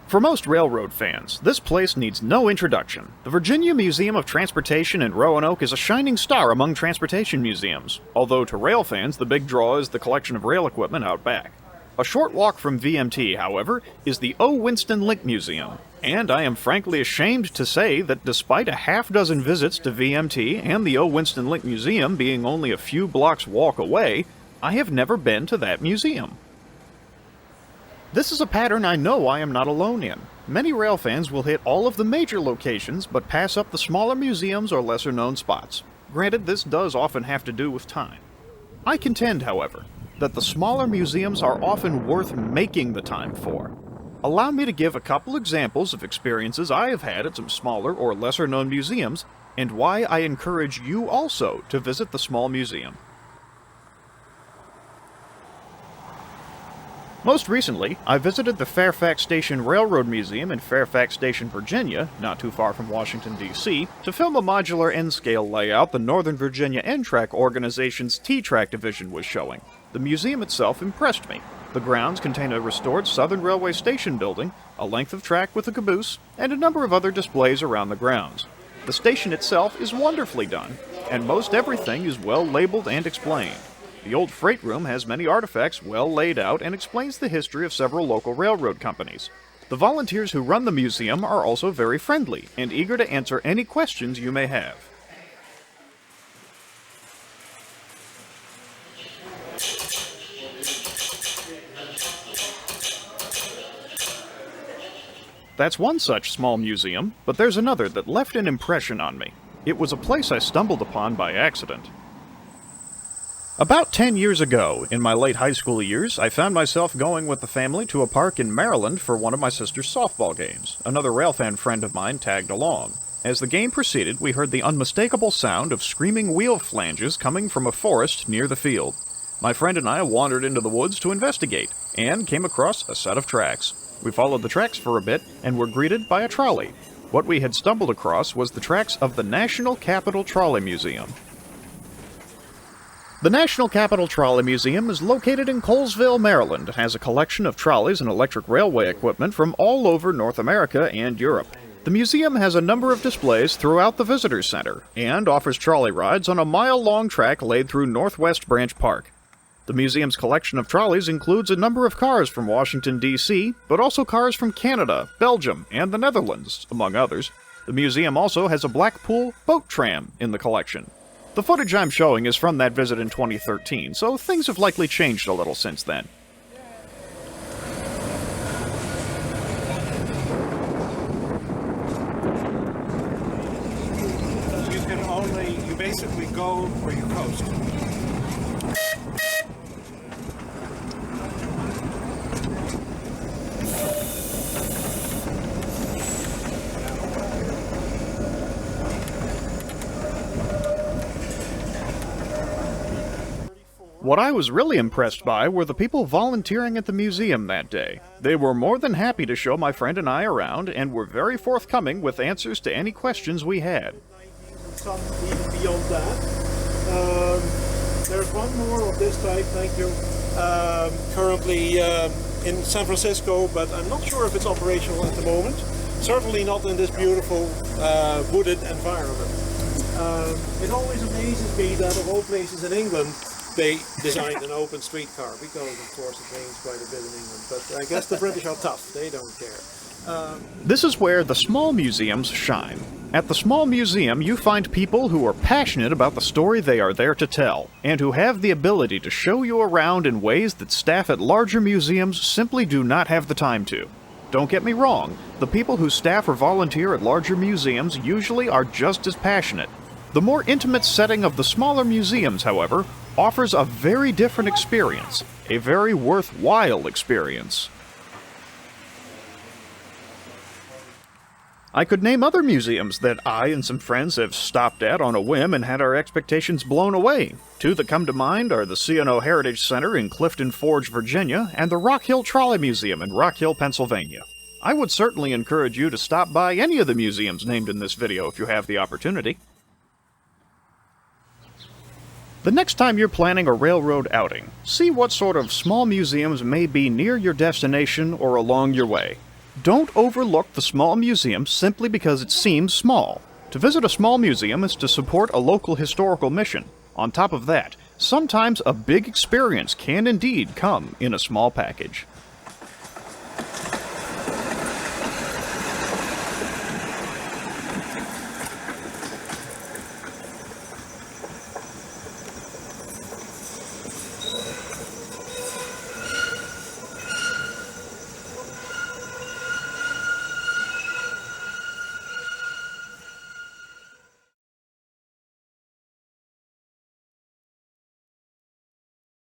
For most railroad fans, this place needs no introduction. The Virginia Museum of Transportation in Roanoke is a shining star among transportation museums, although to rail fans the big draw is the collection of rail equipment out back. A short walk from VMT, however, is the O. Winston Link Museum, and I am frankly ashamed to say that despite a half-dozen visits to VMT and the O. Winston Link Museum being only a few blocks walk away, I have never been to that museum. This is a pattern I know I am not alone in. Many rail fans will hit all of the major locations, but pass up the smaller museums or lesser-known spots. Granted, this does often have to do with time. I contend, however, that the smaller museums are often worth making the time for. Allow me to give a couple examples of experiences I have had at some smaller or lesser-known museums, and why I encourage you also to visit the small museum. Most recently, I visited the Fairfax Station Railroad Museum in Fairfax Station, Virginia, not too far from Washington, D.C., to film a modular N-scale layout the Northern Virginia N-Track organization's T-Track division was showing. The museum itself impressed me. The grounds contain a restored Southern Railway station building, a length of track with a caboose, and a number of other displays around the grounds. The station itself is wonderfully done, and most everything is well labeled and explained. The old freight room has many artifacts well laid out and explains the history of several local railroad companies. The volunteers who run the museum are also very friendly and eager to answer any questions you may have. That's one such small museum, but there's another that left an impression on me. It was a place I stumbled upon by accident. About 10 years ago, in my late high school years, I found myself going with the family to a park in Maryland for one of my sister's softball games. Another railfan friend of mine tagged along. As the game proceeded, we heard the unmistakable sound of screaming wheel flanges coming from a forest near the field. My friend and I wandered into the woods to investigate, and came across a set of tracks. We followed the tracks for a bit, and were greeted by a trolley. What we had stumbled across was the tracks of the National Capital Trolley Museum. The National Capital Trolley Museum is located in Colesville, Maryland, and has a collection of trolleys and electric railway equipment from all over North America and Europe. The museum has a number of displays throughout the Visitor Center, and offers trolley rides on a mile-long track laid through Northwest Branch Park. The museum's collection of trolleys includes a number of cars from Washington, D.C., but also cars from Canada, Belgium, and the Netherlands, among others. The museum also has a Blackpool boat tram in the collection. The footage I'm showing is from that visit in 2013, so things have likely changed a little since then. You basically go where you coast. What I was really impressed by were the people volunteering at the museum that day. They were more than happy to show my friend and I around, and were very forthcoming with answers to any questions we had. Some even beyond that. There's one more of this type, thank you, currently in San Francisco, but I'm not sure if it's operational at the moment. Certainly not in this beautiful wooded environment. It always amazes me that of all places in England, they designed an open streetcar, because of course it rains quite a bit in England, but I guess the British are tough, they don't care. This is where the small museums shine. At the small museum, you find people who are passionate about the story they are there to tell, and who have the ability to show you around in ways that staff at larger museums simply do not have the time to. Don't get me wrong, the people who staff or volunteer at larger museums usually are just as passionate. The more intimate setting of the smaller museums, however, offers a very different experience, a very worthwhile experience. I could name other museums that I and some friends have stopped at on a whim and had our expectations blown away. Two that come to mind are the C&O Heritage Center in Clifton Forge, Virginia, and the Rock Hill Trolley Museum in Rock Hill, Pennsylvania. I would certainly encourage you to stop by any of the museums named in this video if you have the opportunity. The next time you're planning a railroad outing, see what sort of small museums may be near your destination or along your way. Don't overlook the small museum simply because it seems small. To visit a small museum is to support a local historical mission. On top of that, sometimes a big experience can indeed come in a small package.